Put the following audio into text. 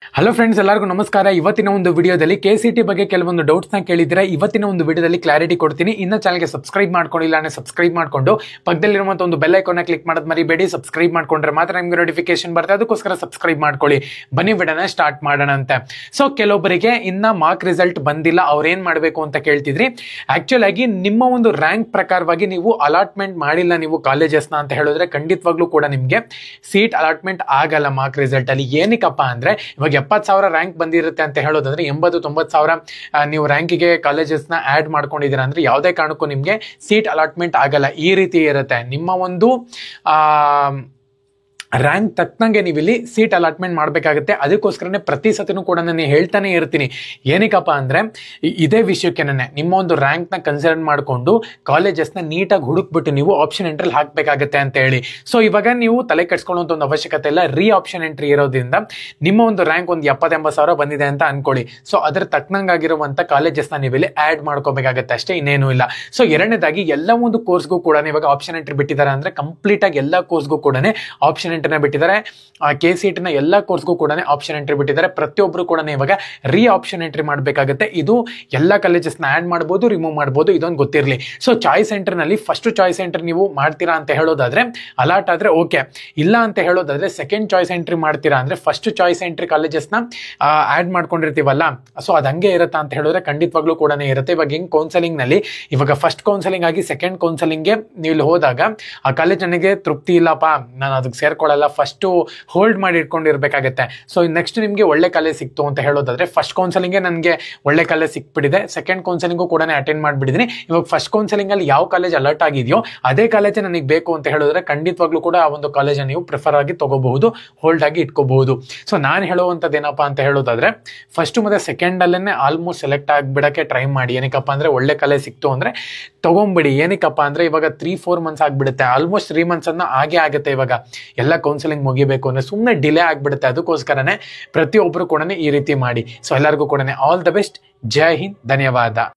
Hello friends, ಎಲ್ಲರಿಗೂ ನಮಸ್ಕಾರ. ಇವತ್ತಿನ ಒಂದು ವಿಡಿಯೋದಲ್ಲಿ KCET ಬಗ್ಗೆ ಕೆಲವೊಂದು ಡೌಟ್ಸ್ನ ಕೇಳಿದ್ರೆ ಇವತ್ತಿನ ಒಂದು ವಿಡಿಯೋದಲ್ಲಿ ಕ್ಲಾರಿಟಿ ಕೊಡ್ತೀನಿ. ಇನ್ನು ಚಾನಲ್ಗೆ ಸಬ್ಸ್ಕ್ರೈಬ್ ಮಾಡ್ಕೊಂಡಿಲ್ಲ ಅಂದ್ರೆ ಸಬ್ಸ್ಕ್ರೈಬ್ ಮಾಡ್ಕೊಂಡು ಪಕ್ಕದಲ್ಲಿರುವಂಥ ಒಂದು ಬೆಲ್ ಐಕಾನ್ನ ಕ್ಲಿಕ್ ಮಾಡೋದು ಮರಿಬೇಡಿ. ಸಬ್ಸ್ಕ್ರೈಬ್ ಮಾಡ್ಕೊಂಡ್ರೆ ಮಾತ್ರ ನಿಮಗೆ ನೋಟಿಫಿಕೇಶನ್ ಬರುತ್ತೆ, ಅದಕ್ಕೋಸ್ಕರ ಸಬ್ಸ್ಕ್ರೈಬ್ ಮಾಡ್ಕೊಳ್ಳಿ. ಬನ್ನಿ ವಿಡಿಯೋನ ಸ್ಟಾರ್ಟ್ ಮಾಡೋಣ ಅಂತ. ಸೊ ಕೆಲವೊಬ್ಬರಿಗೆ ಇನ್ನ ಮಾರ್ಕ್ ರಿಸಲ್ಟ್ ಬಂದಿಲ್ಲ, ಅವ್ರೇನ್ ಮಾಡಬೇಕು ಅಂತ ಕೇಳ್ತಿದ್ರಿ. ಆಕ್ಚುಲ್ ಆಗಿ ನಿಮ್ಮ ಒಂದು ರ್ಯಾಂಕ್ ಪ್ರಕಾರವಾಗಿ ನೀವು ಅಲಾಟ್ಮೆಂಟ್ ಮಾಡಿಲ್ಲ ನೀವು ಕಾಲೇಜಸ್ನ ಅಂತ ಹೇಳಿದ್ರೆ ಖಂಡಿತವಾಗ್ಲೂ ಕೂಡ ನಿಮಗೆ ಸೀಟ್ ಅಲಾಟ್ಮೆಂಟ್ ಆಗಲ್ಲ ಮಾರ್ಕ್ ರಿಸಲ್ಟ್ ಅಲ್ಲಿ. ಏನಕ್ಕಪ್ಪ ಅಂದ್ರೆ ಇವಾಗ 70,000 ರ್ಯಾಂಕ್ ಬಂದಿರುತ್ತೆ ಅಂತ ಹೇಳೋದಂದ್ರೆ 80,000-90,000 ನೀವು ರ್ಯಾಂಕಿಗೆ ಕಾಲೇಜಸ್ನ ಆ್ಯಡ್ ಮಾಡ್ಕೊಂಡಿದ್ದೀರಾ ಅಂದ್ರೆ ಯಾವುದೇ ಕಾರಣಕ್ಕೂ ನಿಮಗೆ ಸೀಟ್ ಅಲಾಟ್ಮೆಂಟ್ ಆಗಲ್ಲ. ಈ ರೀತಿ ಇರುತ್ತೆ ನಿಮ್ಮ ಒಂದು ರ್ಯಾಂಕ್ ತಕ್ಕಂಗೆ ನೀವು ಇಲ್ಲಿ ಸೀಟ್ ಅಲಾಟ್ಮೆಂಟ್ ಮಾಡಬೇಕಾಗುತ್ತೆ. ಅದಕ್ಕೋಸ್ಕರನೇ ಪ್ರತಿ ಸತಿನೂ ಕೂಡ ನಾನು ಹೇಳ್ತಾನೆ ಇರ್ತೀನಿ. ಏನಕ್ಕಪ್ಪ ಅಂದರೆ ಇದೇ ವಿಷಯಕ್ಕೆ ನಿಮ್ಮ ಒಂದು ರ್ಯಾಂಕ್ನ ಕನ್ಸಿಡರ್ ಮಾಡಿಕೊಂಡು ಕಾಲೇಜಸ್ನ ನೀಟಾಗಿ ಹುಡುಕ್ಬಿಟ್ಟು ನೀವು ಆಪ್ಷನ್ ಎಂಟ್ರಿಲಿ ಹಾಕಬೇಕಾಗುತ್ತೆ ಅಂತ ಹೇಳಿ. ಸೊ ಇವಾಗ ನೀವು ತಲೆ ಕೆಡ್ಸ್ಕೊಳ್ಳೋಂಥ ಒಂದು ಅವಶ್ಯಕತೆ ಇಲ್ಲ. ಆಪ್ಷನ್ ಎಂಟ್ರಿ ಇರೋದ್ರಿಂದ ನಿಮ್ಮ ಒಂದು ರ್ಯಾಂಕ್ ಒಂದು 70,000-80,000 ಬಂದಿದೆ ಅಂತ ಅನ್ಕೊಳ್ಳಿ. ಸೊ ಅದ್ರ ತಕ್ಕಂಗಾಗಿರುವಂಥ ಕಾಲೇಜಸ್ನ ನೀವು ಇಲ್ಲಿ ಆ್ಯಡ್ ಮಾಡ್ಕೋಬೇಕಾಗತ್ತೆ ಅಷ್ಟೇ, ಇನ್ನೇನು ಇಲ್ಲ. ಸೊ ಎರಡನೇದಾಗಿ ಎಲ್ಲ ಒಂದು ಕೋರ್ಸ್ಗೂ ಕೂಡ ಇವಾಗ ಆಪ್ಷನ್ ಎಂಟ್ರಿ ಬಿಟ್ಟಿದ್ದಾರೆ ಅಂದರೆ ಕಂಪ್ಲೀಟಾಗಿ ಎಲ್ಲ ಕೋರ್ಸ್ಗೂ ಕೂಡ ಆಪ್ಷನ್ ಬಿಟ್ಟಿದ್ದಾರೆ. KCET ನ ಎಲ್ಲ ಕೋರ್ಸ್ಗೂ ಕೂಡ ಆಪ್ಷನ್ ಎಂಟ್ರಿ ಬಿಟ್ಟಿದ್ದಾರೆ. ಪ್ರತಿಯೊಬ್ಬರು ಕೂಡ ಇವಾಗ ಆಪ್ಷನ್ ಎಂಟ್ರಿ ಮಾಡಬೇಕಾಗುತ್ತೆ. ಇದು ಎಲ್ಲ ಕಾಲೇಜಸ್ನ ಆ್ಯಡ್ ಮಾಡ್ಬೋದು, ರಿಮೂವ್ ಮಾಡ್ಬೋದು, ಇದೊಂದು ಗೊತ್ತಿರಲಿ. ಸೊ ಚಾಯ್ಸ್ ಎಂಟ್ರಿನಲ್ಲಿ ಫಸ್ಟ್ ಚಾಯ್ಸ್ ಎಂಟ್ರಿ ನೀವು ಮಾಡ್ತೀರಾ ಅಂತ ಹೇಳೋದಾದ್ರೆ ಅಲಾಟ್ ಆದ್ರೆ ಓಕೆ, ಇಲ್ಲ ಅಂತ ಹೇಳೋದಾದ್ರೆ ಸೆಕೆಂಡ್ ಚಾಯ್ಸ್ ಎಂಟ್ರಿ ಮಾಡ್ತೀರಾ ಅಂದ್ರೆ ಫಸ್ಟ್ ಚಾಯ್ಸ್ ಎಂಟ್ರಿ ಕಾಲೇಜಸ್ನ ಆ್ಯಡ್ ಮಾಡ್ಕೊಂಡಿರ್ತೀವಲ್ಲ, ಸೊ ಅದು ಹಂಗೆ ಇರುತ್ತಾ ಅಂತ ಹೇಳಿದ್ರೆ ಖಂಡಿತವಾಗ್ಲೂ ಕೂಡ ಇರುತ್ತೆ. ಇವಾಗ ಹೆಂಗ್ ಕೌನ್ಸಲಿಂಗ್ ನಲ್ಲಿ ಇವಾಗ ಫಸ್ಟ್ ಕೌನ್ಸಲಿಂಗ್ ಆಗಿ ಸೆಕೆಂಡ್ ಕೌನ್ಸಲಿಂಗ್ಗೆ ನೀವು ಇಲ್ಲಿ ಹೋದಾಗ ಆ ಕಾಲೇಜ್ ನನಗೆ ತೃಪ್ತಿ ಇಲ್ಲಪ್ಪ, ನಾನು ಅದಕ್ಕೆ ಸೇರ್ಕೊಳ್ಳಲ್ಲ, ಫಸ್ಟು ಹೋಲ್ಡ್ ಮಾಡಿ ಇಟ್ಕೊಂಡಿರ್ಬೇಕಾಗತ್ತೆ. ಸೊ ನೆಕ್ಸ್ಟ್ ನಿಮಗೆ ಒಳ್ಳೆ ಕಾಲೇಜ್ ಸಿಕ್ತು ಅಂತ ಹೇಳೋದಾದ್ರೆ ಫಸ್ಟ್ ಕೌನ್ಸಲಿಂಗ್ಗೆ ನನಗೆ ಒಳ್ಳೆ ಕಾಲೇಜ್ ಸಿಕ್ಬಿಟ್ಟಿದೆ, ಸೆಕೆಂಡ್ ಕೌನ್ಸಲಿಂಗು ಕೂಡ ಅಟೆಂಡ್ ಮಾಡಿಬಿಟ್ಟಿದ್ದೀನಿ. ಇವಾಗ ಫಸ್ಟ್ ಕೌನ್ಸಲಿಂಗ್ ಅಲ್ಲಿ ಯಾವ ಕಾಲೇಜ್ ಅಲರ್ಟ್ ಆಗಿದೆಯೋ ಅದೇ ಕಾಲೇಜ್ ನನಗೆ ಬೇಕು ಅಂತ ಹೇಳಿದ್ರೆ ಖಂಡಿತವಾಗ್ಲೂ ಕೂಡ ಆ ಒಂದು ಕಾಲೇಜನ್ನು ನೀವು ಪ್ರಿಫರ್ ಆಗಿ ತಗೋಬಹುದು, ಹೋಲ್ಡ್ ಆಗಿ ಇಟ್ಕೋಬಹುದು. ಸೊ ನಾನು ಹೇಳುವಂಥದ್ದು ಏನಪ್ಪಾ ಅಂತ ಹೇಳೋದಾದ್ರೆ ಫಸ್ಟ್ ಮತ್ತೆ ಸೆಕೆಂಡ್ ಅಲ್ಲೇ ಆಲ್ಮೋಸ್ಟ್ ಸೆಲೆಕ್ಟ್ ಆಗಿಬಿಡಕ್ಕೆ ಟ್ರೈ ಮಾಡಿ. ಏನಕ್ಕಪ್ಪ ಅಂದ್ರೆ ಒಳ್ಳೆ ಕಾಲೇಜ್ ಸಿಕ್ತು ಅಂದ್ರೆ ತಗೊಂಬಿಡಿ. ಏನಕ್ಕಪ್ಪ ಅಂದ್ರೆ ಇವಾಗ 3-4 ಮಂತ್ಸ್ ಆಗ್ಬಿಡುತ್ತೆ, ಆಲ್ಮೋಸ್ಟ್ 3 ಮಂತ್ಸ್ ಅನ್ನ ಆಗೇ ಆಗುತ್ತೆ. ಇವಾಗ ಎಲ್ಲ ಕೌನ್ಸಿಲಿಂಗ್ ಮುಗಿಬೇಕು ಅಂದ್ರೆ ಸುಮ್ಮನೆ ಡಿಲೇ ಆಗ್ಬಿಡುತ್ತೆ. ಅದಕ್ಕೋಸ್ಕರನೇ ಪ್ರತಿಯೊಬ್ಬರು ಕೂಡ ಈ ರೀತಿ ಮಾಡಿ. ಸೊ ಎಲ್ಲರಿಗೂ ಕೂಡ ಆಲ್ ದ ಬೆಸ್ಟ್. ಜೈ ಹಿಂದ್, ಧನ್ಯವಾದ.